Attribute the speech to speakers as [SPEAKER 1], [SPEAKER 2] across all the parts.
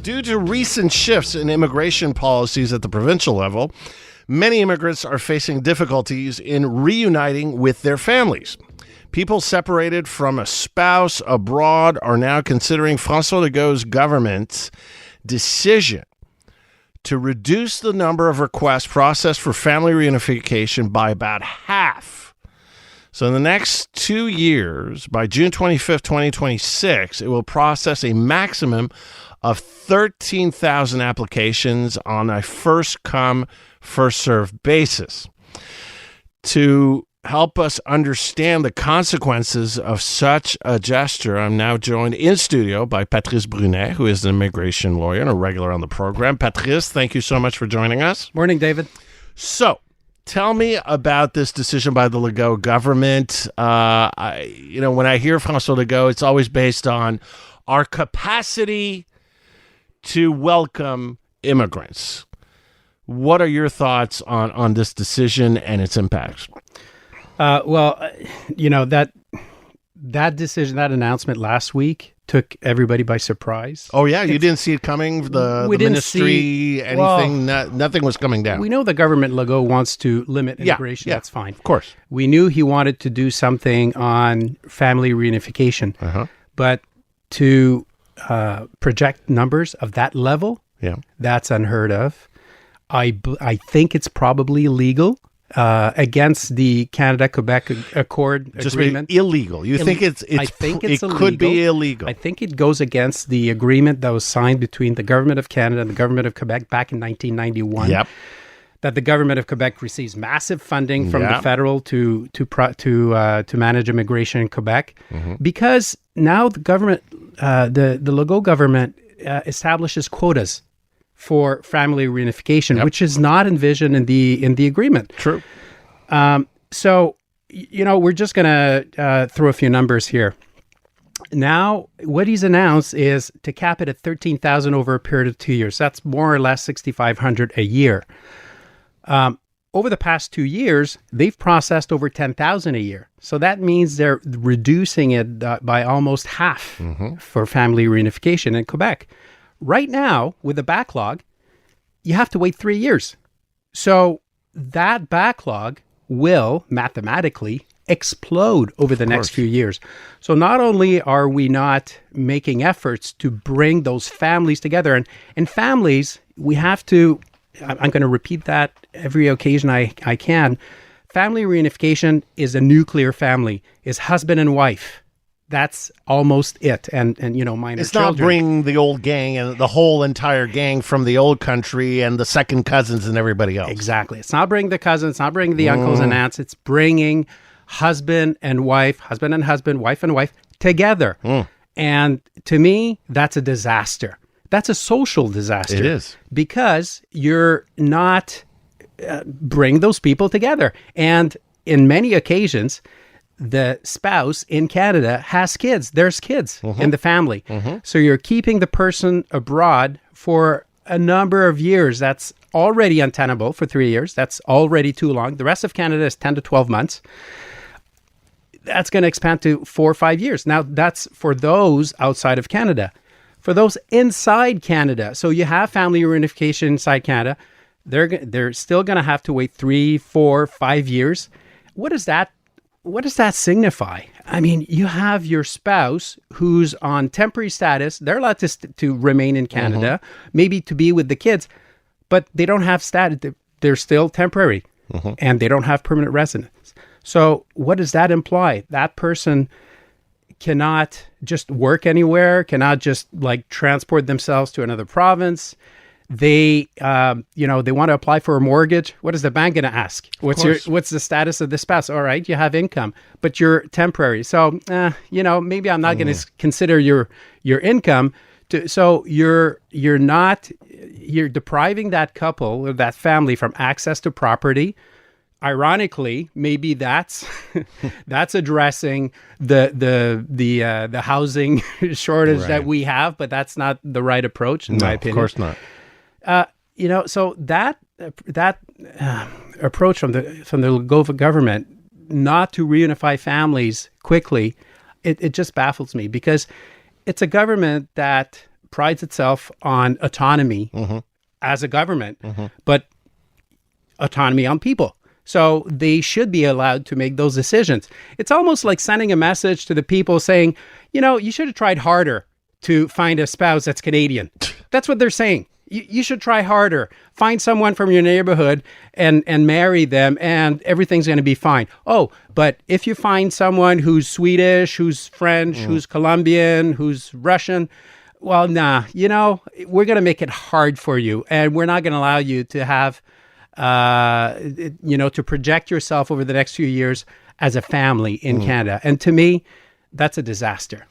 [SPEAKER 1] Due to recent shifts in immigration policies at the provincial level, many immigrants are facing difficulties in reuniting with their families. People separated from a spouse abroad are now considering François Legault's government's decision to reduce the number of requests processed for family reunification by about half. So in the next 2 years, by June 25th, 2026, it will process a maximum of 13,000 applications on a first-come, first-served basis. To help us understand the consequences of such a gesture, I'm now joined in studio by Patrice Brunet, who is an immigration lawyer and a regular on the program. Patrice, thank you so much for joining us.
[SPEAKER 2] Morning, David.
[SPEAKER 1] So, tell me about this decision by the Legault government. When I hear François Legault, it's always based on our capacity to welcome immigrants. What are your thoughts on this decision and its impacts?
[SPEAKER 2] That decision, that announcement last week took everybody by surprise.
[SPEAKER 1] Oh, yeah? You didn't see it coming? The ministry, anything? Nothing was coming down.
[SPEAKER 2] We know the government, Legault, wants to limit immigration.
[SPEAKER 1] Yeah,
[SPEAKER 2] that's fine.
[SPEAKER 1] Of course.
[SPEAKER 2] We knew he wanted to do something on family reunification. But to project numbers of that level, that's unheard of. I think it's probably illegal against the Canada-Quebec Accord agreement.
[SPEAKER 1] Just illegal. You think it's
[SPEAKER 2] I think it's illegal.
[SPEAKER 1] Could be illegal.
[SPEAKER 2] I think it goes against the agreement that was signed between the government of Canada and the government of Quebec back in 1991.
[SPEAKER 1] Yep.
[SPEAKER 2] That the government of Quebec receives massive funding from the federal to manage immigration in Quebec, because now the government, the Legault government, establishes quotas for family reunification, which is not envisioned in the agreement.
[SPEAKER 1] True.
[SPEAKER 2] So we're just going to throw a few numbers here. Now, what he's announced is to cap it at 13,000 over a period of 2 years. That's more or less 6,500 a year. Over the past 2 years, they've processed over 10,000 a year. So that means they're reducing it by almost half for family reunification in Quebec. Right now, with the backlog, you have to wait 3 years. So that backlog will mathematically explode over the next few years. So not only are we not making efforts to bring those families together, and families, we have to, I'm going to repeat that every occasion I can. Family reunification is a nuclear family, is husband and wife. That's almost it. And minor
[SPEAKER 1] it's
[SPEAKER 2] children.
[SPEAKER 1] Not bringing the old gang and the whole entire gang from the old country and the second cousins and everybody else.
[SPEAKER 2] Exactly. It's not bringing the cousins, it's not bringing the uncles and aunts. It's bringing husband and wife, wife and wife together. And to me, that's a disaster. That's a social disaster.
[SPEAKER 1] It is. Because
[SPEAKER 2] you're not bring those people together. And in many occasions, the spouse in Canada has kids. There's kids in the family. So you're keeping the person abroad for a number of years. That's already untenable for 3 years. That's already too long. The rest of Canada is 10 to 12 months. That's going to expand to 4 or 5 years. Now, that's for those outside of Canada. For those inside Canada, so you have family reunification inside Canada, they're still going to have to wait 3, 4, 5 years. What does that signify? I mean, you have your spouse who's on temporary status. They're allowed to remain in Canada, maybe to be with the kids, but they don't have status. They're still temporary, and they don't have permanent residence. So what does that imply? That person cannot just work anywhere, cannot just transport themselves to another province. They, they want to apply for a mortgage. What is the bank going to ask? What's the status of the spouse? All right, you have income, but you're temporary. So, maybe I'm not going to consider your income. So you're depriving that couple or that family from access to property. Ironically, maybe that's addressing the housing shortage that we have, but that's not the right approach in my opinion.
[SPEAKER 1] Of course not.
[SPEAKER 2] So that approach from the Legault government not to reunify families quickly, it just baffles me, because it's a government that prides itself on autonomy as a government, but autonomy on people. So they should be allowed to make those decisions. It's almost like sending a message to the people saying, you should have tried harder to find a spouse that's Canadian. That's what they're saying. You should try harder. Find someone from your neighborhood and marry them, and everything's going to be fine. Oh, but if you find someone who's Swedish, who's French, who's Colombian, who's Russian, well, nah, we're going to make it hard for you, and we're not going to allow you to have, to project yourself over the next few years as a family in Canada. And to me, that's a disaster.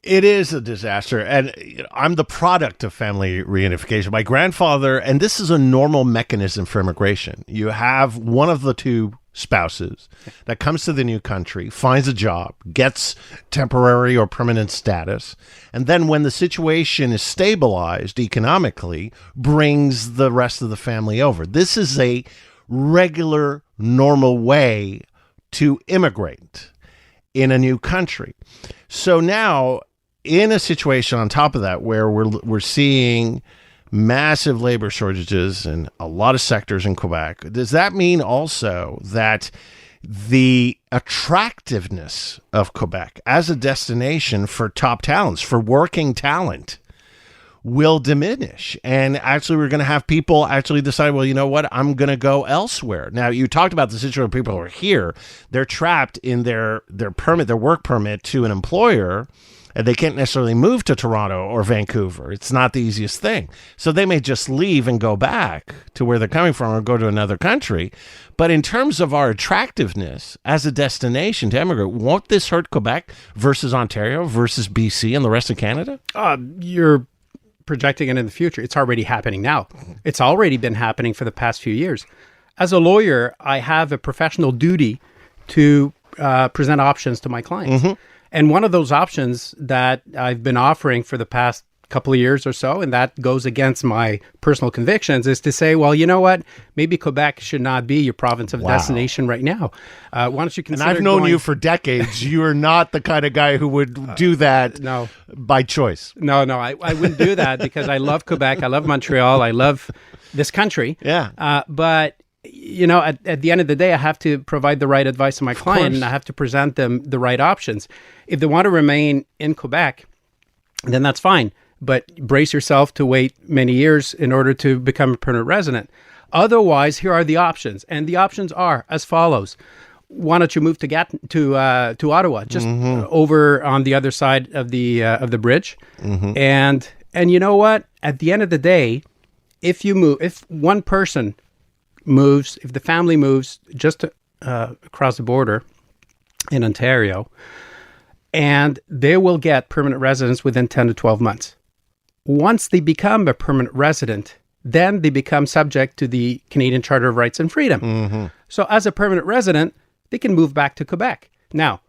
[SPEAKER 1] It is a disaster, and I'm the product of family reunification. My grandfather, and this is a normal mechanism for immigration. You have one of the two spouses that comes to the new country, finds a job, gets temporary or permanent status, and then when the situation is stabilized economically, brings the rest of the family over. This is a regular, normal way to immigrate in a new country. So now, in a situation on top of that where we're seeing massive labor shortages in a lot of sectors in Quebec, does that mean also that the attractiveness of Quebec as a destination for top talents, for working talent, will diminish? And actually, we're going to have people actually decide, well, you know what, I'm going to go elsewhere. Now, you talked about the situation where people are here, they're trapped in their permit, their work permit to an employer, and they can't necessarily move to Toronto or Vancouver. It's not the easiest thing. So they may just leave and go back to where they're coming from or go to another country. But in terms of our attractiveness as a destination to emigrate, won't this hurt Quebec versus Ontario versus BC and the rest of Canada?
[SPEAKER 2] You're projecting it in the future. It's already happening now. It's already been happening for the past few years. As a lawyer, I have a professional duty to present options to my clients. And one of those options that I've been offering for the past couple of years or so, and that goes against my personal convictions, is to say, well, you know what? Maybe Quebec should not be your province of destination right now. Why don't you consider?
[SPEAKER 1] And I've known you for decades. You are not the kind of guy who would do that by choice.
[SPEAKER 2] No, I wouldn't do that because I love Quebec. I love Montreal. I love this country.
[SPEAKER 1] Yeah.
[SPEAKER 2] But at the end of the day, I have to provide the right advice to my client, and I have to present them the right options. If they want to remain in Quebec, then that's fine. But brace yourself to wait many years in order to become a permanent resident. Otherwise, here are the options. And the options are as follows. Why don't you move to Ottawa, just over on the other side of the bridge? And you know what? At the end of the day, if one person moves, if the family moves just across the border in Ontario, and they will get permanent residence within 10 to 12 months. Once they become a permanent resident, then they become subject to the Canadian Charter of Rights and Freedom. So as a permanent resident, they can move back to Quebec. Now,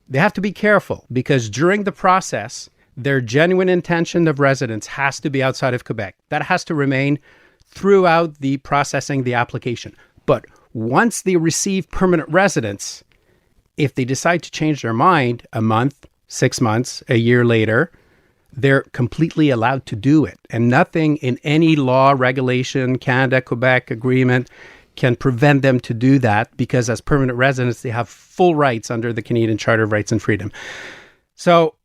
[SPEAKER 2] they have to be careful because during the process, their genuine intention of residence has to be outside of Quebec. That has to remain throughout the processing the application. But once they receive permanent residence, if they decide to change their mind a month, 6 months, a year later, they're completely allowed to do it. And nothing in any law, regulation, Canada, Quebec agreement can prevent them to do that because as permanent residents, they have full rights under the Canadian Charter of Rights and Freedom. So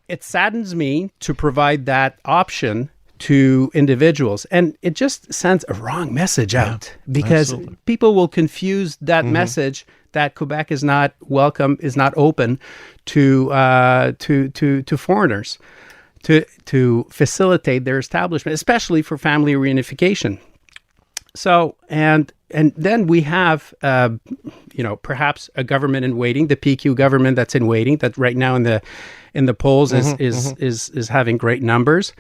[SPEAKER 2] it saddens me to provide that option to individuals. And it just sends a wrong message out because people will confuse that message that Quebec is not welcome, is not open to foreigners to facilitate their establishment, especially for family reunification. So, and then we have, perhaps a government in waiting, the PQ government that's in waiting, that right now in the polls is having great numbers.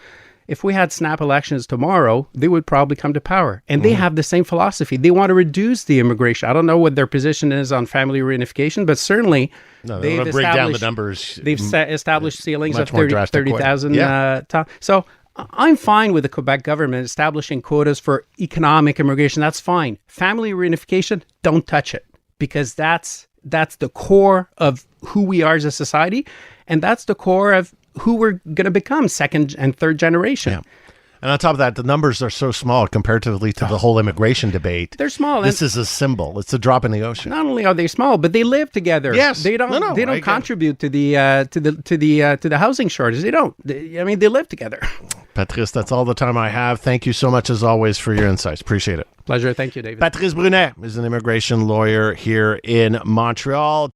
[SPEAKER 2] If we had snap elections tomorrow, they would probably come to power. And they have the same philosophy. They want to reduce the immigration. I don't know what their position is on family reunification, but certainly
[SPEAKER 1] they want to break down the numbers.
[SPEAKER 2] They've established ceilings of 30,000. So I'm fine with the Quebec government establishing quotas for economic immigration. That's fine. Family reunification, don't touch it because that's the core of who we are as a society. And that's the core of who were going to become second and third generation.
[SPEAKER 1] Yeah. And on top of that, the numbers are so small comparatively to the whole immigration debate.
[SPEAKER 2] They're small.
[SPEAKER 1] This is a symbol. It's a drop in the ocean.
[SPEAKER 2] Not only are they small, but they live together.
[SPEAKER 1] Yes.
[SPEAKER 2] They don't. They don't contribute to the housing shortage. They don't. They live together.
[SPEAKER 1] Patrice, that's all the time I have. Thank you so much, as always, for your insights. Appreciate it.
[SPEAKER 2] Pleasure. Thank you, David.
[SPEAKER 1] Patrice Brunet is an immigration lawyer here in Montreal.